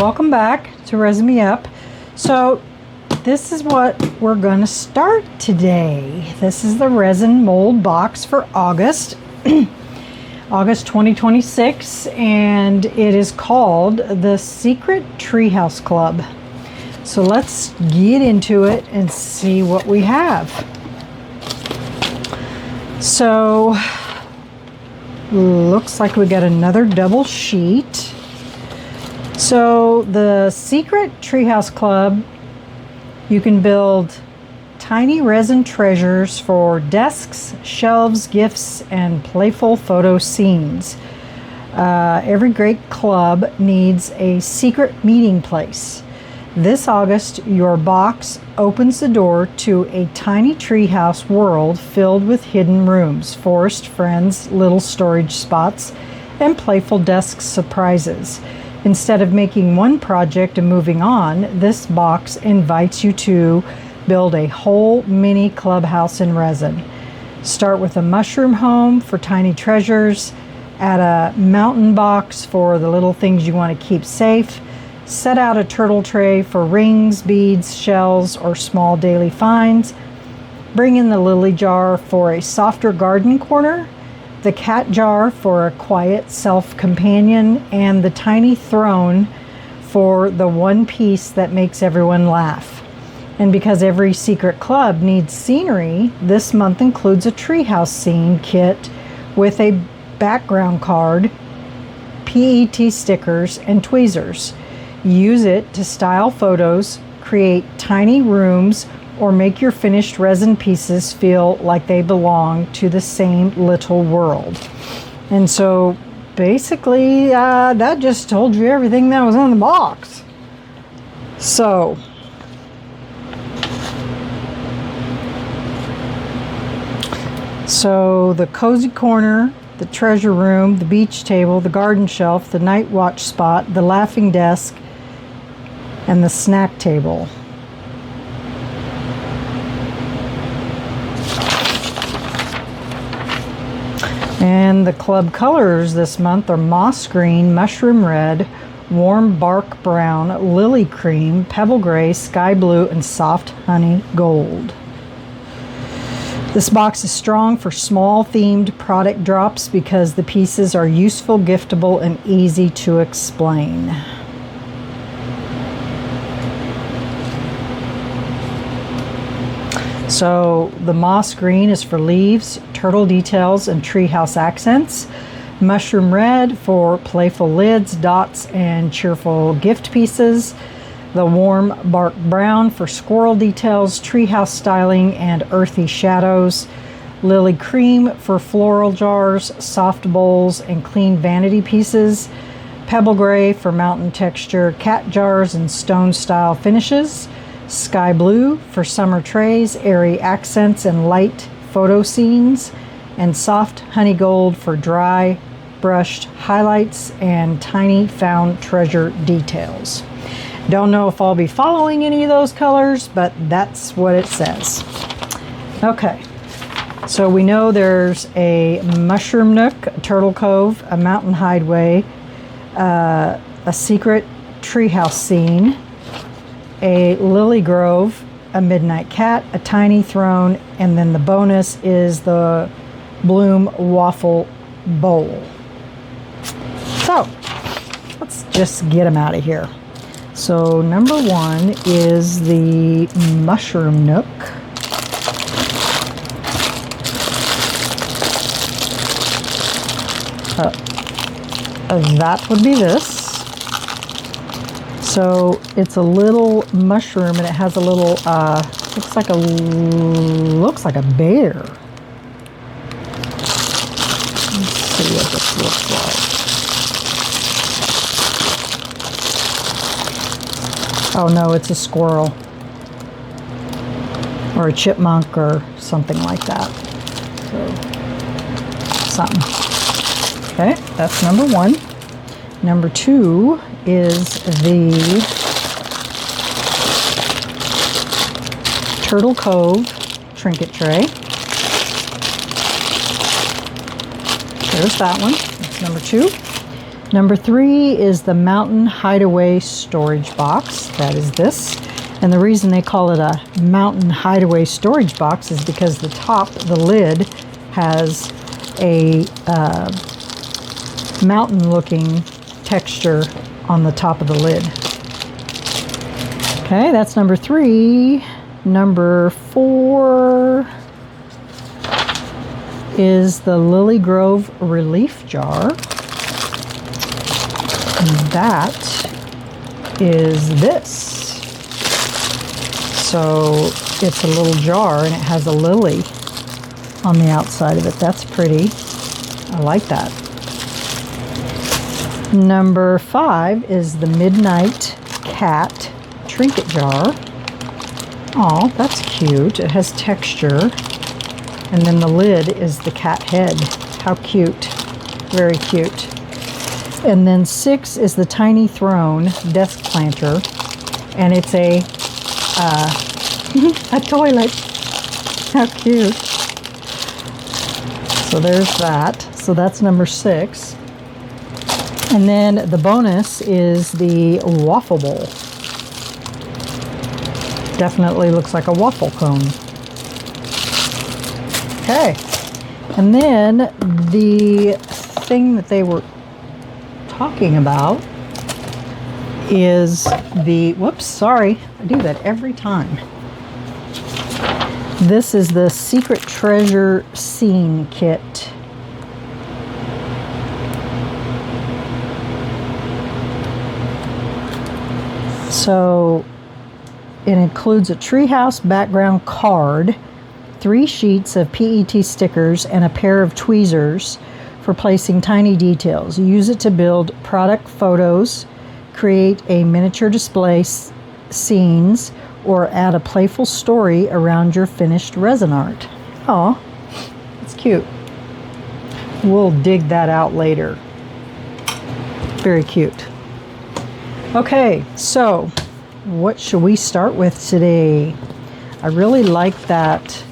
welcome back to Resin Me Up. So this is what we're going to start today. This is the resin mold box for August, August 2026, and it is called the Secret Treehouse Club. So let's get into it and see what we have. So looks like we got another double sheet. So the Secret Treehouse Club, you can build tiny resin treasures for desks, shelves, gifts, and playful photo scenes. Every great club needs a secret meeting place. This August, your box opens the door to a tiny treehouse world filled with hidden rooms, forest friends, little storage spots, and playful desk surprises. Instead of making one project and moving on, this box invites you to build a whole mini clubhouse in resin. Start with a mushroom home for tiny treasures, add a mountain box for the little things you want to keep safe, set out a turtle tray for rings, beads, shells, or small daily finds, bring in the lily jar for a softer garden corner, the cat jar for a quiet self-companion, and the tiny throne for the one piece that makes everyone laugh. And because every secret club needs scenery, this month includes a treehouse scene kit with a background card, PET stickers, and tweezers. Use it to style photos, create tiny rooms, or make your finished resin pieces feel like they belong to the same little world. And so basically that just told you everything that was in the box. So the cozy corner, the treasure room, the beach table, the garden shelf, the night watch spot, the laughing desk, and the snack table. And the club colors this month are moss green, mushroom red, warm bark brown, lily cream, pebble gray, sky blue, and soft honey gold. This box is strong for small themed product drops because the pieces are useful, giftable, and easy to explain. So the moss green is for leaves, turtle details, and treehouse accents. Mushroom red for playful lids, dots, and cheerful gift pieces. The warm bark brown for squirrel details, treehouse styling, and earthy shadows. Lily cream for floral jars, soft bowls, and clean vanity pieces. Pebble gray for mountain texture, cat jars, and stone style finishes. Sky blue for summer trays, airy accents, and light photo scenes. And soft honey gold for dry brushed highlights and tiny found treasure details. Don't know if I'll be following any of those colors, but that's what it says. Okay, so we know there's a mushroom nook, a turtle cove, a mountain hideaway, a secret treehouse scene, a lily grove, a midnight cat, a tiny throne, and then the bonus is the bloom waffle bowl. So let's just get them out of here. So number one is the mushroom nook. That would be this. So it's a little mushroom and it has a little looks like a bear. Let's see what this looks like. Oh no, it's a squirrel or a chipmunk or something like that. So something. Okay, that's number one. Number two is the Turtle Cove trinket tray. There's that one. That's number two. Number 3 is the Mountain Hideaway storage box. That is this. And the reason they call it a Mountain Hideaway storage box is because the top, the lid, has a mountain looking texture on the top of the lid. Okay, that's number 3. Number 4 is the Lily Grove Relief Jar. And that is this. So it's a little jar and it has a lily on the outside of it. That's pretty. I like that. Number 5 is the Midnight Cat Trinket Jar. Oh, that's cute. It has texture. And then the lid is the cat head. How cute. Very cute. And then 6 is the Tiny Throne Desk Planter. And it's a toilet. How cute. So there's that. So that's number 6. And then the bonus is the waffle bowl. Definitely looks like a waffle cone. Okay. And then the thing that they were talking about is the, whoops, sorry, I do that every time. This is the Secret Treasure Scene Kit. So it includes a treehouse background card, 3 sheets of PET stickers, and a pair of tweezers for placing tiny details. Use it to build product photos, create a miniature display scenes, or add a playful story around your finished resin art. Oh, it's cute. We'll dig that out later. Very cute. Okay, so what should we start with today? I really like that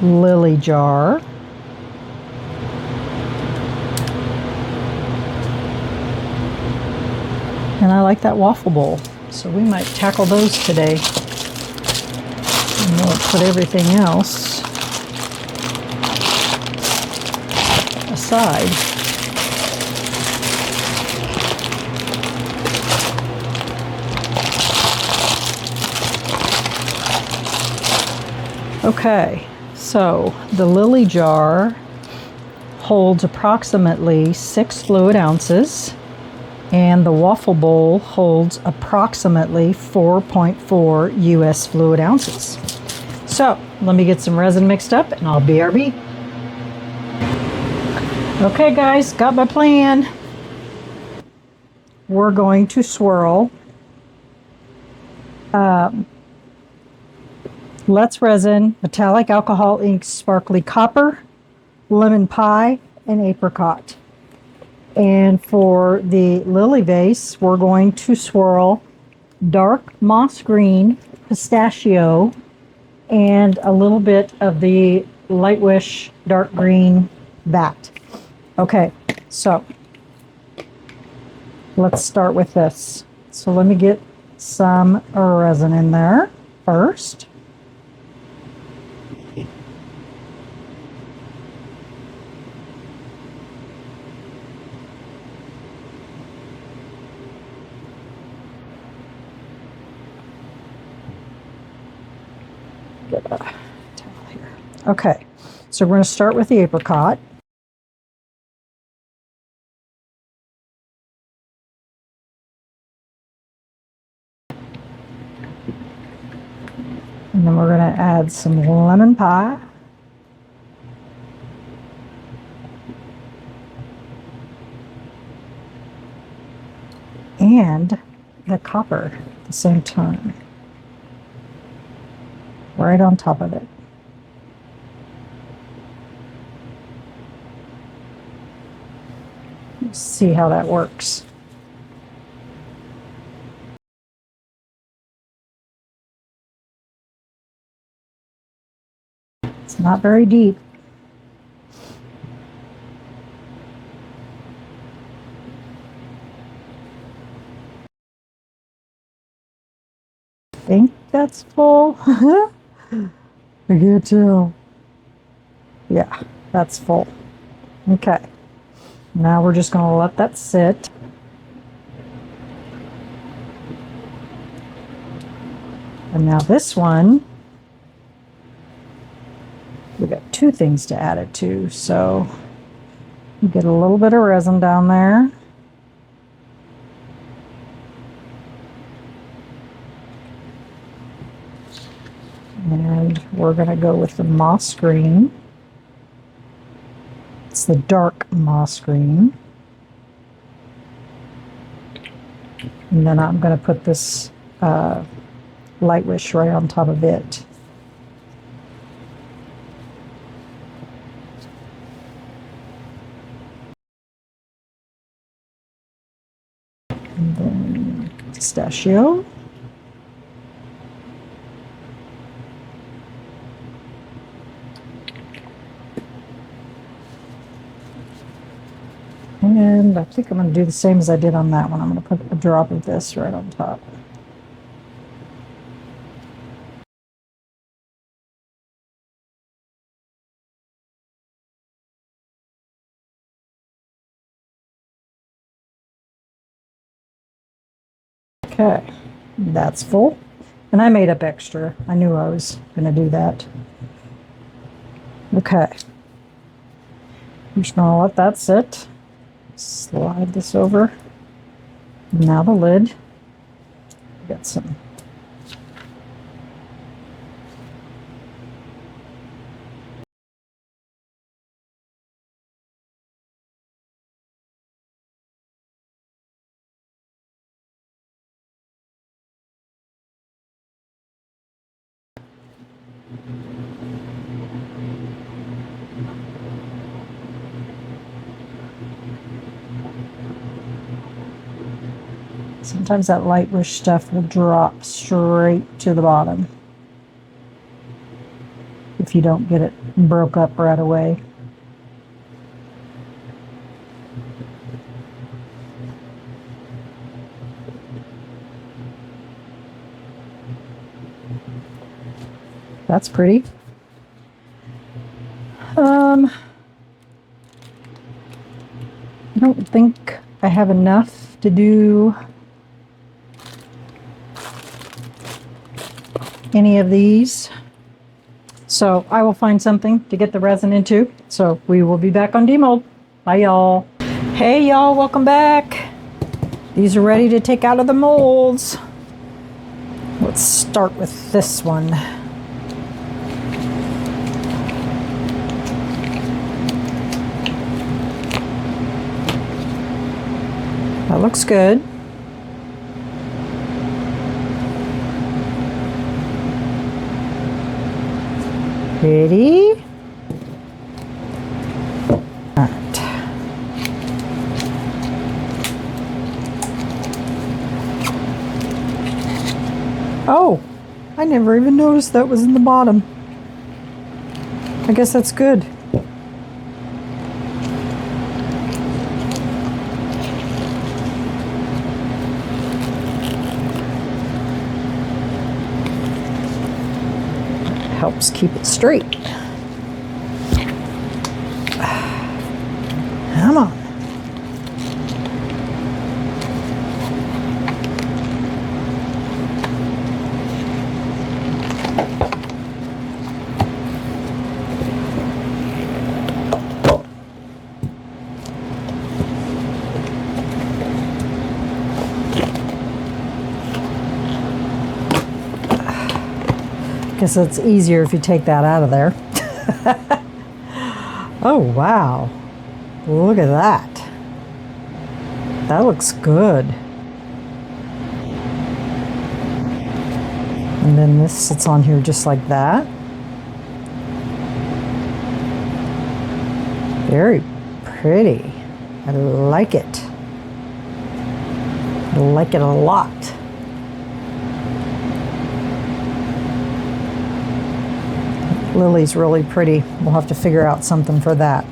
lily jar. And I like that waffle bowl. So we might tackle those today. And we'll put everything else aside. Okay, so the lily jar holds approximately 6 fluid ounces. And the waffle bowl holds approximately 4.4 US fluid ounces. So let me get some resin mixed up and I'll BRB. Okay guys, got my plan. We're going to swirl Let's Resin, Metallic Alcohol Ink Sparkly Copper, Lemon Pie, and Apricot. And for the lily vase, we're going to swirl dark moss green, pistachio, and a little bit of the Light Wish dark green vat. Okay, so let's start with this. So let me get some resin in there first. Get a towel here. Okay, so we're going to start with the apricot. And then we're going to add some lemon pie. And the copper at the same time. Right on top of it. Let's see how that works. It's not very deep. think that's full. I can't tell. Yeah, that's full. Okay. Now we're just going to let that sit. And now this one, we got two things to add it to. So you get a little bit of resin down there. And we're going to go with the moss green. It's the dark moss green. And then I'm going to put this light wish right on top of it. And then pistachio. And I think I'm going to do the same as I did on that one. I'm going to put a drop of this right on top. Okay, that's full. And I made up extra. I knew I was going to do that. Okay. I'm just going to let that sit. Slide this over. Now the lid. Got some. Sometimes that light wish stuff will drop straight to the bottom if you don't get it broke up right away. That's pretty. I don't think I have enough to do any of these. So I will find something to get the resin into. So we will be back on demold. Bye y'all. Hey y'all, welcome back. These are ready to take out of the molds. Let's start with this one. That looks good. Ready? All right. Oh, I never even noticed that was in the bottom. I guess that's good. Helps keep it straight. Come on. Guess it's easier if you take that out of there. Oh, wow. Look at that. That looks good. And then this sits on here just like that. Very pretty. I like it. I like it a lot. Lily's really pretty. We'll have to figure out something for that.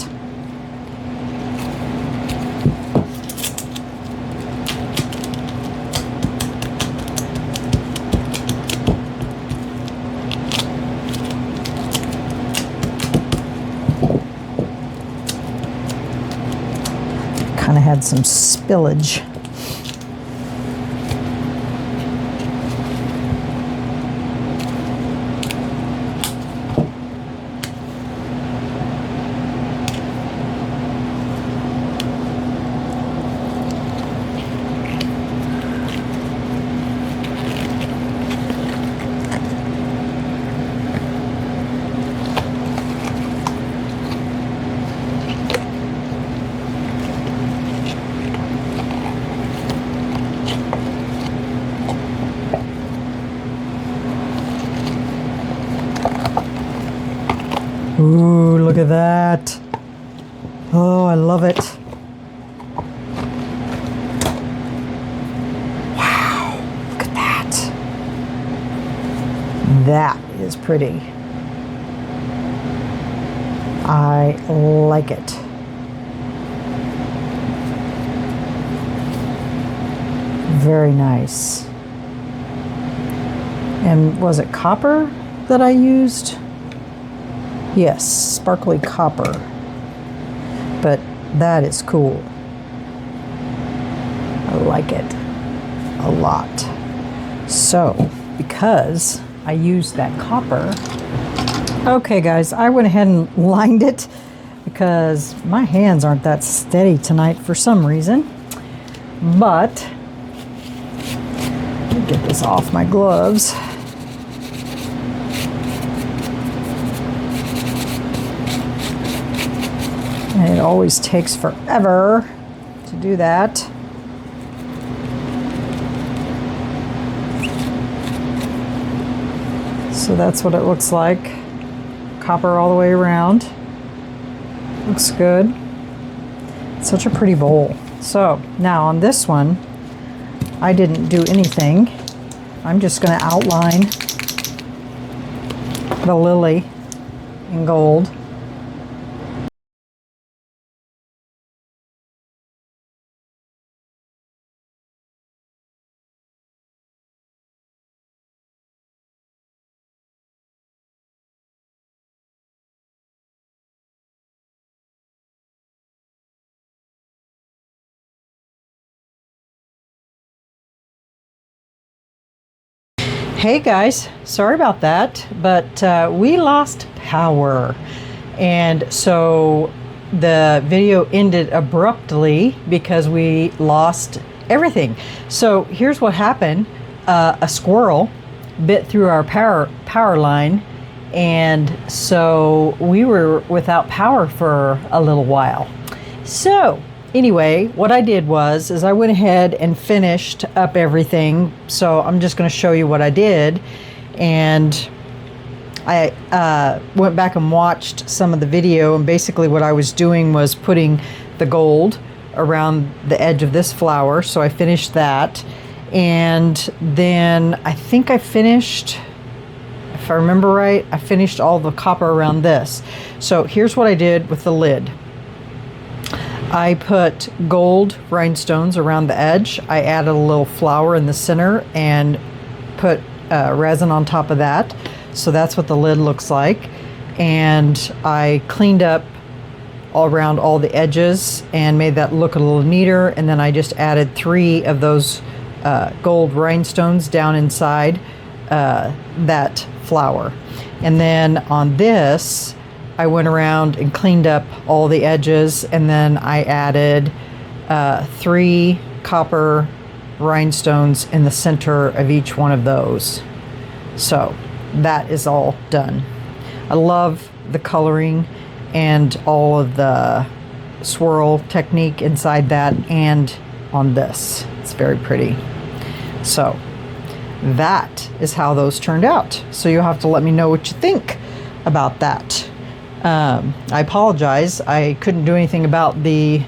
kind of had some spillage. Ooh, look at that. Oh, I love it. Wow, look at that. That is pretty. I like it. Very nice. And was it copper that I used? Yes, sparkly copper. But that is cool. I like it a lot. So, because I used that copper, okay guys, I went ahead and lined it because my hands aren't that steady tonight for some reason. But, let me get this off my gloves. And it always takes forever to do that. So that's what it looks like. Copper all the way around. Looks good. Such a pretty bowl. So now on this one, I didn't do anything. I'm just going to outline the lily in gold. Hey guys, sorry about that, but we lost power, and so the video ended abruptly because we lost everything. So here's what happened. A squirrel bit through our power line, and so we were without power for a little while. So anyway, what I did was I went ahead and finished up everything. So I'm just going to show you what I did. And I went back and watched some of the video, and basically what I was doing was putting the gold around the edge of this flower. So I finished that. And then I think I finished, if I remember right, I finished all the copper around this. So here's what I did with the lid. I put gold rhinestones around the edge. I added a little flower in the center and put resin on top of that. So that's what the lid looks like. And I cleaned up all around all the edges and made that look a little neater. And then I just added 3 of those gold rhinestones down inside that flower. And then on this, I went around and cleaned up all the edges, and then I added 3 copper rhinestones in the center of each one of those. So that is all done. I love the coloring and all of the swirl technique inside that and on this. It's very pretty. So that is how those turned out. So you'll have to let me know what you think about that. I apologize. I couldn't do anything about the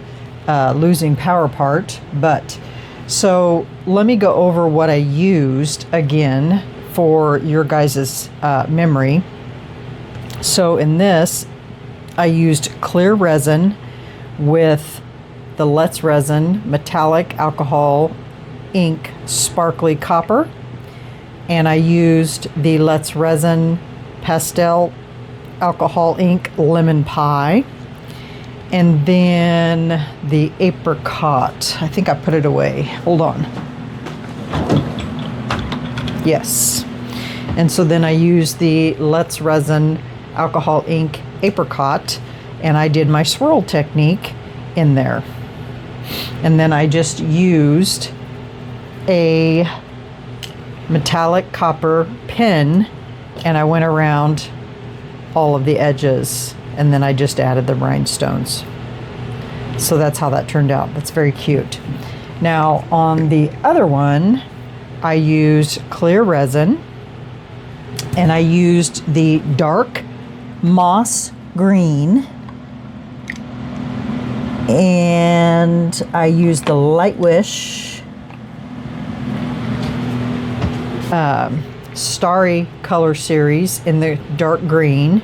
losing power part, but so let me go over what I used again for your guys' memory. So in this, I used clear resin with the Let's Resin metallic alcohol ink sparkly copper, and I used the Let's Resin pastel alcohol ink lemon pie, And then the apricot. I think I put it away. Hold on. Yes. And so then I used the Let's Resin alcohol ink apricot, and I did my swirl technique in there. And then I just used a metallic copper pen, and I went around all of the edges, and then I just added the rhinestones. So that's how that turned out. That's very cute. Now on the other one, I used clear resin, and I used the dark moss green, and I used the Light Wish Starry Color Series in the dark green,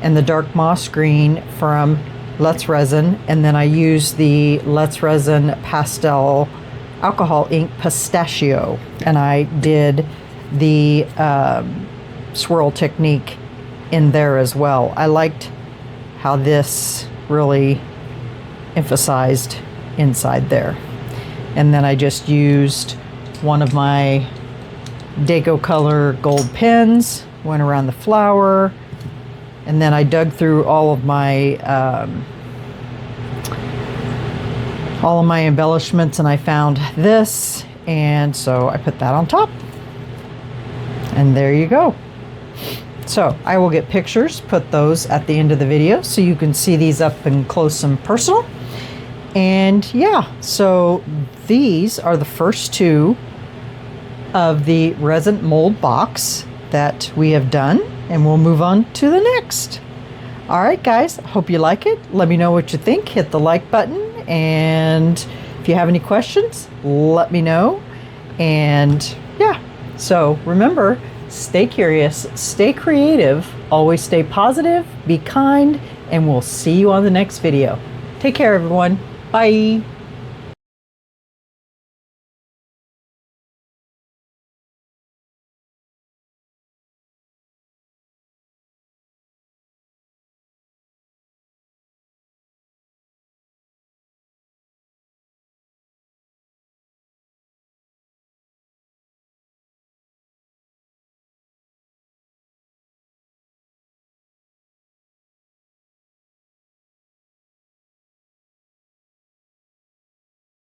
and the dark moss green from Let's Resin, and then I used the Let's Resin pastel alcohol ink pistachio, and I did the swirl technique in there as well. I liked how this really emphasized inside there. And then I just used one of my Deco Color gold pens, went around the flower, and then I dug through all of my embellishments, and I found this, and so I put that on top. And there you go. So I will get pictures, put those at the end of the video so you can see these up and close and personal. And yeah, so these are the first two of the resin mold box that we have done, and we'll move on to the next. All right, guys, hope you like it. Let me know what you think. Hit the like button, and if you have any questions, let me know. And yeah, so remember, stay curious, stay creative, always stay positive, be kind, and we'll see you on the next video. Take care, everyone. Bye.